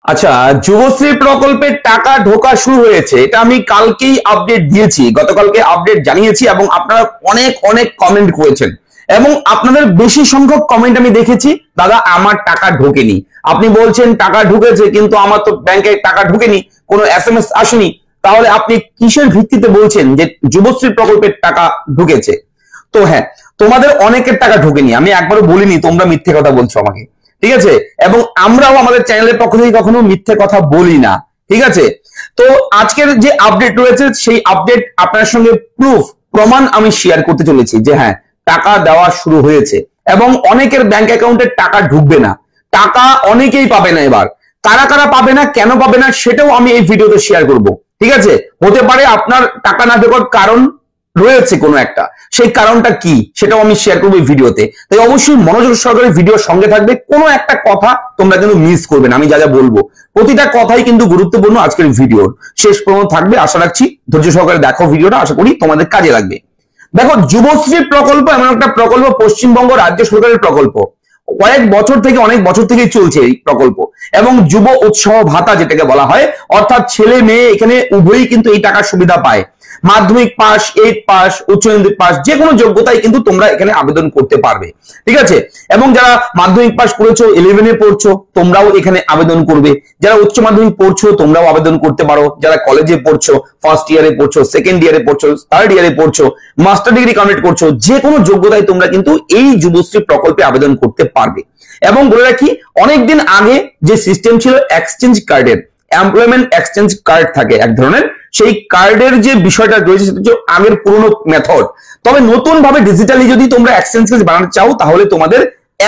আচ্ছা, যুবশ্রী প্রকল্পের টাকা ঢোকা শুরু হয়েছে, এটা আমি কালকেই আপডেট দিয়েছি, গতকালকে আপডেট জানিয়েছি এবং আপনারা অনেক অনেক কমেন্ট করেছেন এবং আপনাদের বেশি সংখ্যক কমেন্ট আমি দেখেছি, দাদা আমার টাকা ঢোকেনি। আপনি বলছেন টাকা ঢুকেছে কিন্তু আমার তো ব্যাংকে টাকা ঢুকেনি, কোনো এসএমএস আসেনি, তাহলে আপনি কিসের ভিত্তিতে বলছেন যে যুবশ্রী প্রকল্পের টাকা ঢুকেছে? তো হ্যাঁ, তোমাদের অনেকের টাকা ঢোকেনি, আমি একবারও বলিনি তোমরা মিথ্যে কথা বলছো আমাকে, ঠিক আছে? এবং আমরাও আমাদের চ্যানেলের পক্ষ থেকে কখনো মিথ্যে কথা বলি না, ঠিক আছে? তো আজকের যে আপডেট রয়েছে সেই আপডেট আপনার সঙ্গে প্রমাণ আমি শেয়ার করতে চলেছি যে হ্যাঁ, টাকা দেওয়া শুরু হয়েছে এবং অনেকের ব্যাংক অ্যাকাউন্টে টাকা ঢুকবে না, টাকা অনেকেই পাবে না। এবার কারা কারা পাবে না, কেন পাবে না, সেটাও আমি এই ভিডিওতে শেয়ার করব, ঠিক আছে? হতে পারে আপনার টাকা না ঢোকার কারণ রয়েছে কোনো একটা, সেই কারণটা কি সেটাও আমি শেয়ার করবো এই ভিডিওতে। তাই অবশ্যই মনোযোগ সহকারে ভিডিওর সঙ্গে থাকবে, কোনো একটা কথা তোমরা কিন্তু মিস করবে না। আমি যা যা বলবো প্রতিটা কথাই কিন্তু গুরুত্বপূর্ণ, আজকের ভিডিওর শেষ পর্যন্ত থাকবে, আশা রাখছি ধৈর্য সহকারে দেখো ভিডিওটা, আশা করি তোমাদের কাজে লাগবে। দেখো, যুবশ্রী প্রকল্প এমন একটা প্রকল্প, পশ্চিমবঙ্গ রাজ্য সরকারের প্রকল্প, কয়েক বছর থেকে, অনেক বছর থেকেই চলছে এই প্রকল্প। এবং যুব উৎসাহ ভাতা যেটাকে বলা হয়, অর্থাৎ ছেলে মেয়ে এখানে উভয়ই কিন্তু এই টাকার সুবিধা পায়। মাধ্যমিক পাস, 8 পাস, উচ্চ মাধ্যমিক পাস, যে কোনো যোগ্যতায় কিন্তু তোমরা এখানে আবেদন করতে পারবে, ঠিক আছে? এবং যারা মাধ্যমিক পাস করেছো, 11-এ পড়ছো, তোমরাও এখানে আবেদন করবে। যারা উচ্চ মাধ্যমিক পড়ছো তোমরাও আবেদন করতে পারো। যারা কলেজে পড়ছো, ফার্স্ট ইয়ারে পড়ছো, সেকেন্ড ইয়ারে পড়ছো, থার্ড ইয়ারে পড়ছো, মাস্টার ডিগ্রি কমপ্লিট করছো, যে কোনো যোগ্যতায় তোমরা কিন্তু এই যুবশ্রী প্রকল্পে আবেদন করতে পারবে। এবং বলে রাখি, অনেকদিন আগে যে সিস্টেম ছিল এক্সচেঞ্জ কার্ডের, এমপ্লয়মেন্ট এক্সচেঞ্জ কার্ড থাকে এক ধরনের, সেই কার্ডের যে বিষয়টা রয়েছে সেটা হচ্ছে আগের পুরনো মেথড। তবে নতুন ভাবে ডিজিটালি যদি তোমরা এক্সচেঞ্জ কার্ড বানাতে চাও, তাহলে তোমাদের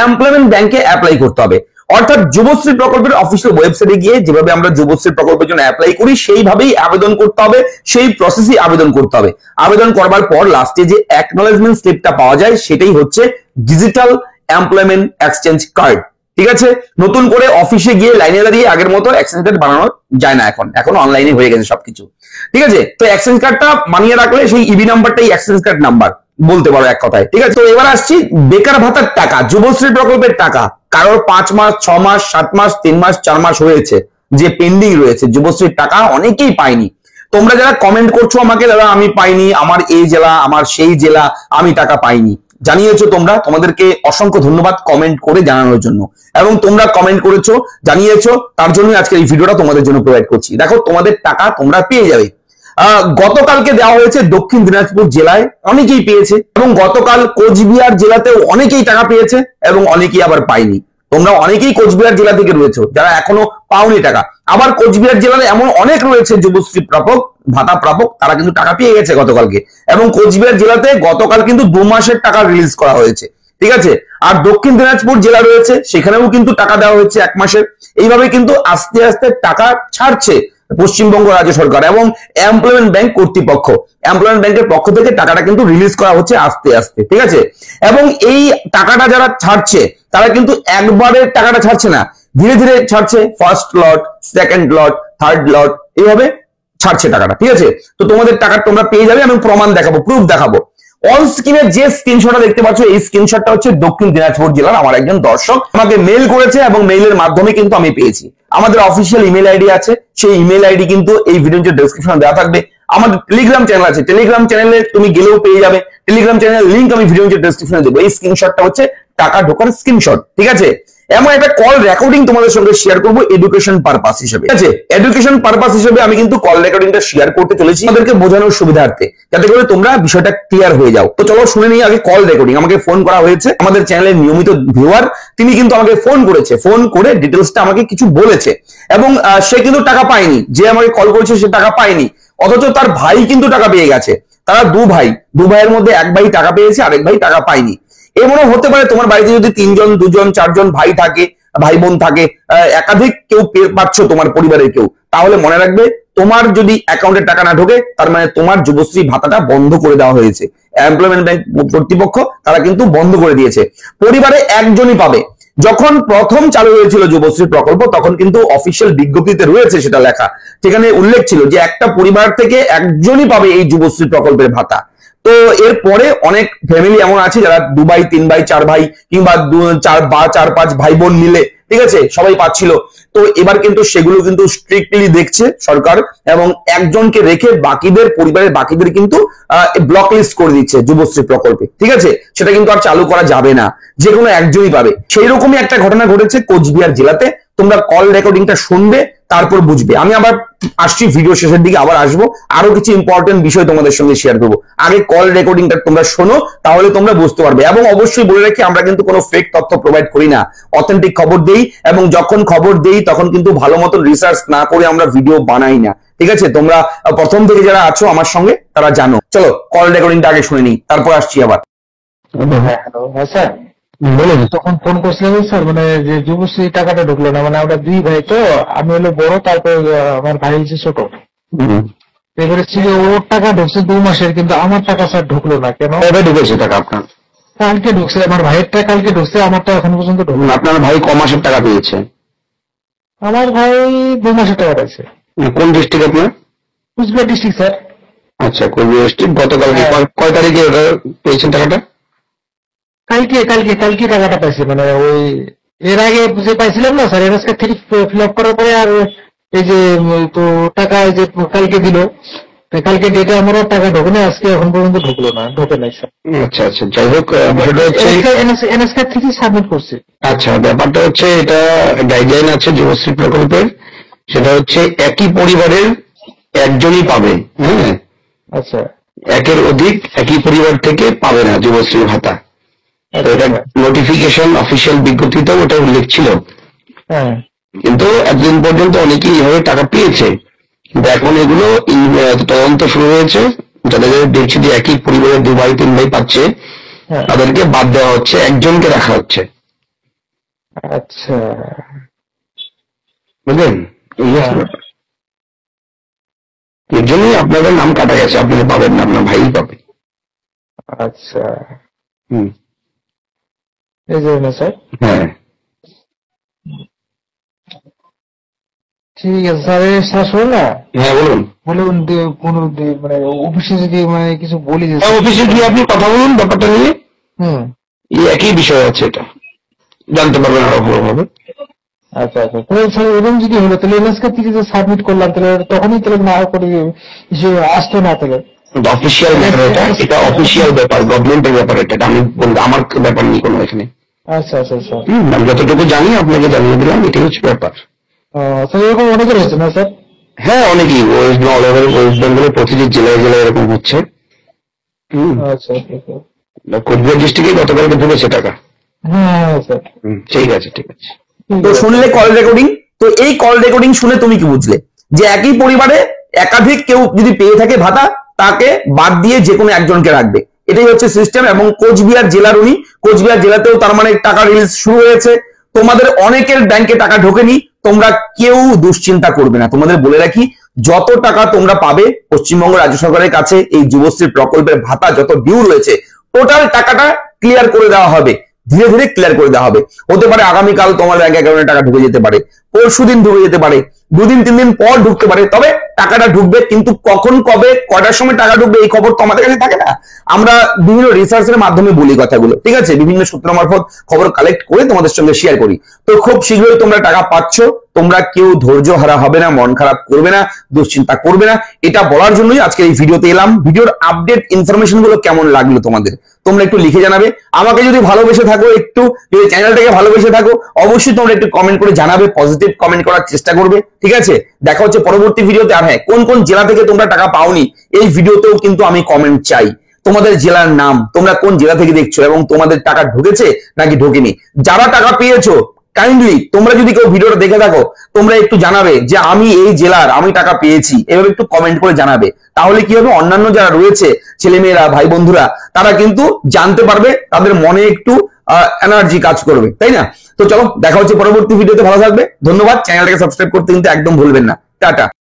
এমপ্লয়মেন্ট ব্যাংকে অ্যাপ্লাই করতে হবে। অর্থাৎ যুবশ্রী প্রকল্পের অফিসিয়াল ওয়েবসাইটে গিয়ে যেভাবে আমরা যুবশ্রী প্রকল্পের জন্য অ্যাপ্লাই করি সেইভাবেই আবেদন করতে হবে, সেই প্রসেসই আবেদন করতে হবে। আবেদন করবার পর লাস্টে যে অ্যাকনলেজমেন্ট স্লিপটা পাওয়া যায় সেটাই হচ্ছে ডিজিটাল এমপ্লয়মেন্ট এক্সচেঞ্জ কার্ড, ঠিক আছে? নতুন করে অফিসে গিয়ে লাইনে দাঁড়িয়ে আগের মতো এক্সচেঞ্জ কার্ড বানানো যায় না, এখন অনলাইনে হয়ে গেছে সবকিছু, ঠিক আছে? তো এক্সচেঞ্জ কার্ডটা বানিয়ে রাখলে সেই ইবি নাম্বারটাই এক্সচেঞ্জ কার্ড নাম্বার বলতে পারো এক কথায়, ঠিক আছে? তো এবার আসছি বেকার ভাতার টাকা, যুবশ্রী প্রকল্পের টাকা। কারোর 5 মাস, 6 মাস, 7 মাস, 3 মাস, 4 মাস হয়েছে যে পেন্ডিং রয়েছে, যুবশ্রীর টাকা অনেকেই পায়নি। তোমরা যারা কমেন্ট করছো আমাকে, দাদা আমি পাইনি, আমার এই জেলা, আমার সেই জেলা, আমি টাকা পাইনি, জানিয়েছো তোমরা, তোমাদেরকে অসংখ্য ধন্যবাদ কমেন্ট করে জানানোর জন্য। এবং তোমরা কমেন্ট করেছো, জানিয়েছো, তার জন্য আজকে এই ভিডিওটা তোমাদের জন্য প্রোভাইড করছি। দেখো, তোমাদের টাকা তোমরা পেয়ে যাবে। গতকালকে দেওয়া হয়েছে দক্ষিণ দিনাজপুর জেলায়, অনেকেই পেয়েছে, এবং গতকাল কোচবিহার জেলাতেও অনেকেই টাকা পেয়েছে এবং অনেকেই আবার পায়নি। তোমরা অনেকেই কোচবিহার জেলা থেকে রয়েছে যারা এখনো পাওনি টাকা। আবার কোচবিহার জেলার এমন অনেক রয়েছে যুবশ্রী প্রাপক, ভাতা প্রাপক, তারা কিন্তু টাকা পেয়ে গেছে গতকালকে। এবং কোচবিহার জেলাতে গতকাল কিন্তু 2 মাসের টাকা রিলিজ করা হয়েছে, ঠিক আছে? আর দক্ষিণ দিনাজপুর জেলা রয়েছে, সেখানেও কিন্তু টাকা দেওয়া হচ্ছে 1 মাসের। এইভাবে কিন্তু আস্তে আস্তে টাকা ছাড়ছে পশ্চিমবঙ্গ রাজ্য সরকার এবং এমপ্লয়মেন্ট ব্যাংক কর্তৃপক্ষ, এমপ্লয়মেন্ট ব্যাংকের পক্ষ থেকে টাকাটা কিন্তু রিলিজ করা হচ্ছে আস্তে আস্তে, ঠিক আছে? এবং এই টাকাটা যারা ছাড়ছে তারা কিন্তু একবারে টাকাটা ছাড়ছে না, ধীরে ধীরে ছাড়ছে। ফার্স্ট লট, সেকেন্ড লট, থার্ড লট, এইভাবে ছাড়ছে টাকাটা, ঠিক আছে? তো তোমাদের টাকা তোমরা পেয়ে যাবে, আমি প্রমাণ দেখাবো, প্রুফ দেখাবো। অন স্ক্রিনে যে স্ক্রিনশটটা দেখতে পাচ্ছ, এই স্ক্রিনশটটা হচ্ছে দক্ষিণ দিনাজপুর জেলার আমার একজন দর্শক আমাকে মেইল করেছে এবং মেইলের মাধ্যমে কিন্তু আমি পেয়েছি। আমাদের অফিসিয়াল ইমেল আইডি আছে, সেই ইমেল আইডি কিন্তু এই ভিডিওর ডেসক্রিপশনে দেওয়া থাকবে। আমাদের টেলিগ্রাম চ্যানেল আছে, টেলিগ্রাম চ্যানেলে তুমি গেলেও পেয়ে যাবে। টেলিগ্রাম চ্যানেলের লিংক আমি ভিডিওর ডেসক্রিপশনে দেবো। এই স্ক্রিনশটটা হচ্ছে টাকা ঢোকার স্ক্রিনশট, ঠিক আছে? এমন একটা কল রেকর্ডিং তোমাদের সঙ্গে শেয়ার করবো এডুকেশন পারপাস হিসেবে, ঠিক আছে? এডুকেশন পারপাস হিসেবে আমি কিন্তু কল রেকর্ডিংটা শেয়ার করতে চলেছি আমাদেরকে বোঝানোর সুবিধার্থে, যাতে করে তোমরা বিষয়টা ক্লিয়ার হয়ে যাও। তো চলো শুনে নিই আগে কল রেকর্ডিং। আমাকে ফোন করা হয়েছে, আমাদের চ্যানেলের নিয়মিত ভিউয়ার, তিনি কিন্তু আমাকে ফোন করেছে, ফোন করে ডিটেলসটা আমাকে কিছু বলেছে। এবং সে কিন্তু টাকা পায়নি, যে আমাকে কল করেছে সে টাকা পায়নি, অথচ তার ভাই কিন্তু টাকা পেয়ে গেছে। তারা দু ভাইয়ের মধ্যে এক ভাই টাকা পেয়েছে, আরেক ভাই টাকা পায়নি। এমনও হতে পারে তোমার বাড়িতে যদি 3 জন, 2 জন, 4 জন ভাই থাকে, ভাই বোন থাকে, একাধিক কেউ পাচ্ছ তোমার পরিবারের কেউ, তাহলে মনে রাখবে তোমার যদি অ্যাকাউন্টে টাকা না ঢোকে তার মানে তোমার যুবশ্রী ভাতাটা বন্ধ করে দেওয়া হয়েছে। এমপ্লয়মেন্ট ব্যাংক কর্তৃপক্ষ তারা কিন্তু বন্ধ করে দিয়েছে। পরিবারে একজনই পাবে। যখন প্রথম চালু হয়েছিল যুবশ্রী প্রকল্প তখন কিন্তু অফিসিয়াল বিজ্ঞপ্তিতে রয়েছে সেটা লেখা, সেখানে উল্লেখ ছিল যে একটা পরিবার থেকে একজনই পাবে এই যুবশ্রী প্রকল্পের ভাতা। তো এরপরে অনেক ফ্যামিলি এমন আছে যারা 2 ভাই, 3 ভাই, 4 ভাই, কিংবা 4-5 ভাই বোন মিলে, ঠিক আছে, সবাই পাচ্ছিল। তো এবার কিন্তু সেগুলো কিন্তু স্ট্রিক্টলি দেখছে সরকার, এবং একজনকে রেখে বাকিদের পরিবারের বাকিদের কিন্তু ব্লক লিস্ট করে দিচ্ছে যুবশ্রী প্রকল্পে, ঠিক আছে। সেটা কিন্তু আর চালু করা যাবে না, যে কোনো একজনই পাবে। সেই রকমই একটা ঘটনা ঘটেছে কোচবিহার জেলাতে। তোমরা কল রেকর্ডিংটা শুনবে, তারপর বুঝবে। আমি আবার আসছি ভিডিও শেষের দিকে, আবার আসবো, আরো কিছু ইম্পর্টেন্ট বিষয় তোমাদের সঙ্গে শেয়ার করবো। আগে কল রেকর্ডিংটা তোমরা শোনো, তাহলে তোমরা বুঝতে পারবে। এবং অবশ্যই বলে রাখি, আমরা কিন্তু কোনো ফেক তথ্য প্রোভাইড করি না, অথেন্টিক খবর দেই, এবং যখন খবর দেই তখন কিন্তু ভালো মতন রিসার্চ না করে আমরা ভিডিও বানাই না, ঠিক আছে। তোমরা প্রথম থেকে যারা আছো আমার সঙ্গে তারা জানো। চলো কল রেকর্ডিংটা আগে শুনে নিই, তারপর আসছি আবার। হ্যাঁ, হ্যালো, হ্যাঁ স্যার বলুন। তখন ফোন করছিলাম স্যার, মানে যে যুবশ্রী টাকাটা ঢুকলো না, মানে আমরা দুই ভাই তো, আমি হলো বড়, তারপর আমার ভাই হচ্ছে ছোট। এবারে ছিল ওর টাকা ঢুকছে 2 মাসের, কিন্তু আমার টাকা স্যার ঢুকলো না। কেন? কবে ঢুকেছে টাকা আপনার? কালকে ঢুকছে, আমার ভাইয়েরটা কালকে ঢুকছে, আমারটা এখন পর্যন্ত ঢুকলো না। আপনার ভাই ক মাসের টাকা পেয়েছে? আমার ভাই 2 মাসের টাকা পাইছে। কোন ডিস্ট্রিক্ট আপনার? Coochbehar district sir. আচ্ছা, কোচবিহার ডিস্ট্রিক্ট। গতকালকে কয় তারিখে ওটা পেয়েছেন টাকাটা? কালকে কালকে কালকে টাকাটা পাইছে, মানে ওই এর আগে যে পাইছিলাম না স্যার, এনএসকে 3 ফিল আপ করার পরে, আর এই যে তো টাকা এই যে কালকে দিল, কালকে ডেটে আমারও টাকা ঢোকে না, আজকে এখন পর্যন্ত ঢুকলো না, ঢোকে নাই স্যার। আচ্ছা আচ্ছা, যাই হোক, বিষয়টা হচ্ছে এনএসকে 3 সাবমিট করছি। আচ্ছা, ব্যাপারটা হচ্ছে এটা গাইডলাইন আছে যুবশ্রী প্রকল্পের, সেটা হচ্ছে একই পরিবারের একজনই পাবে। হ্যাঁ, আচ্ছা, একের অধিক একই পরিবার থেকে পাবে না যুবশ্রী ভাতা। তো এটা নোটিফিকেশন অফিসিয়াল বিজ্ঞপ্তিতেও ওটা উল্লেখ ছিল। হ্যাঁ, কিন্তু এতদিন পর্যন্ত অনেকেই এইভাবে টাকা পেয়েছে, কিন্তু এখন এগুলো তদন্ত শুরু হয়েছে। যাদের দেখছি যে একই পরিবারের 2 ভাই 3 ভাই পাচ্ছে, হ্যাঁ, তাদেরকে বাদ দেওয়া হচ্ছে, একজনকে রাখা হচ্ছে, আচ্ছা, বুঝলেন? এই হচ্ছে ব্যাপার। এর জন্যই আপনাদের নাম কাটা গেছে, আপনারা পাবেন না, আপনার ভাই পাবে। আচ্ছা, হুম, এই জন্য স্যার। হ্যাঁ। ঠিক আছে স্যার। স্যার শোন না, হ্যাঁ বলুন। বলুন কোন মানে অফিসে যদি মানে কিছু বলি যে, অফিসে গিয়ে আপনি কথা বলুন ব্যাপারটা নিয়ে। হুম, এই একই বিষয় আছে, এটা জানতে পারবেন আরো ভালোভাবে। আচ্ছা আচ্ছা, তাহলে স্যার এরকম যদি হলো, তাহলে এনএসকে থেকে যে সাবমিট করলাম, তাহলে তখনই তাহলে না করে কিছু আসতো না, তাহলে অফিসিয়াল ব্যাপার, এটা অফিসিয়াল ব্যাপার, গভর্নমেন্টের ব্যাপার, এটা আমি আমার ব্যাপার নেই কোনো এখানে। আচ্ছা আচ্ছা স্যার। আমি যতটুকু জানি আপনাকে জানিয়ে দিলাম, এটাই হচ্ছে ব্যাপার। স্যার এরকম অনেকের হচ্ছে না স্যার? হ্যাঁ, অনেকেই অল ওভার ওয়েস্ট বেঙ্গলের প্রতিটি জেলায় জেলায় এরকম হচ্ছে। আচ্ছা আচ্ছা স্যার। কোচবিহার ডিস্ট্রিক্টে গতকালকে ঢুকেছে টাকা। হ্যাঁ স্যার। ঠিক আছে, ঠিক আছে। তো শুনলে কল রেকর্ডিং। তো এই কল রেকর্ডিং শুনে তুমি কি বুঝলে? যে একই পরিবারে একাধিক কেউ যদি পেয়ে থাকে ভাতা, তাকে বাদ দিয়ে যে কোনো একজনকে রাখবে, এটাই হচ্ছে সিস্টেম। এবং কোচবিহার জেলার উনি, কোচবিহার জেলাতেও তার মানে টাকা রিলিজ শুরু হয়েছে। তোমাদের অনেকের ব্যাংকে টাকা ঢোকেনি, তোমরা কেউ দুশ্চিন্তা করবে না। তোমাদের বলে রাখি, যত টাকা তোমরা পাবে পশ্চিমবঙ্গ রাজ্য সরকারের কাছে এই যুবশ্রী প্রকল্পের ভাতা যত ডিউ রয়েছে, টোটাল টাকাটা ক্লিয়ার করে দেওয়া হবে, ধীরে ধীরে ক্লিয়ার করে দেওয়া হবে। হতে পারে আগামীকাল তোমার ব্যাংক অ্যাকাউন্টে টাকা ঢুকে যেতে পারে, পরশুদিন ঢুকে যেতে পারে, 2 দিন 3 দিন পর ঢুকতে পারে, তবে টাকাটা ঢুকবে। কিন্তু কখন কবে কয়টার সময় টাকা ঢুকবে এই খবর তো আমাদের কাছে থাকে না। আমরা বিভিন্ন রিসার্চের মাধ্যমে বলি কথাগুলো, ঠিক আছে, বিভিন্ন সূত্র মারফত খবর কালেক্ট করে তোমাদের সঙ্গে শেয়ার করি। তো খুব শীঘ্রই তোমরা টাকা পাচ্ছ, তোমরা কেউ ধৈর্য হারা হবে না, মন খারাপ করবে না, দুশ্চিন্তা করবে না। এটা বলার জন্যই আজকে এই ভিডিওতে এলাম। ভিডিওর আপডেট ইনফরমেশন গুলো কেমন লাগলো তোমাদের, তোমরা একটু লিখে জানাবে। আমাকে যদি ভালোবেসে থাকো, একটু যদি চ্যানেলটাকে ভালোবেসে থাকো, অবশ্যই তোমরা একটু কমেন্ট করে জানাবে, পজিটিভ কমেন্ট করার চেষ্টা করবে, ঠিক আছে। দেখা হচ্ছে পরবর্তী ভিডিওতে। আর হ্যাঁ, কোন কোন জেলা থেকে তোমরা টাকা পাওনি এই ভিডিওতেও কিন্তু আমি কমেন্ট চাই। তোমাদের জেলার নাম, তোমরা কোন জেলা থেকে দেখছো, এবং তোমাদের টাকা ঢুকেছে নাকি ঢোকেনি। যারা টাকা পেয়েছো, কাইন্ডলি তোমরা যদি কেউ ভিডিওটা দেখে থাকো, তোমরা একটু জানাবে যে আমি এই জেলার, আমি টাকা পেয়েছি, এভাবে একটু কমেন্ট করে জানাবে। তাহলে কি হবে, অন্যান্য যারা রয়েছে ছেলেমেয়েরা, ভাই বন্ধুরা, তারা কিন্তু জানতে পারবে, তাদের মনে একটু এনার্জি কাজ করবে, তাই না? তো চলো দেখা হচ্ছে পরবর্তী ভিডিওতে। ভালো থাকবে, ধন্যবাদ। চ্যানেলটাকে সাবস্ক্রাইব করতে কিন্তু একদম ভুলবেন না। টাটা।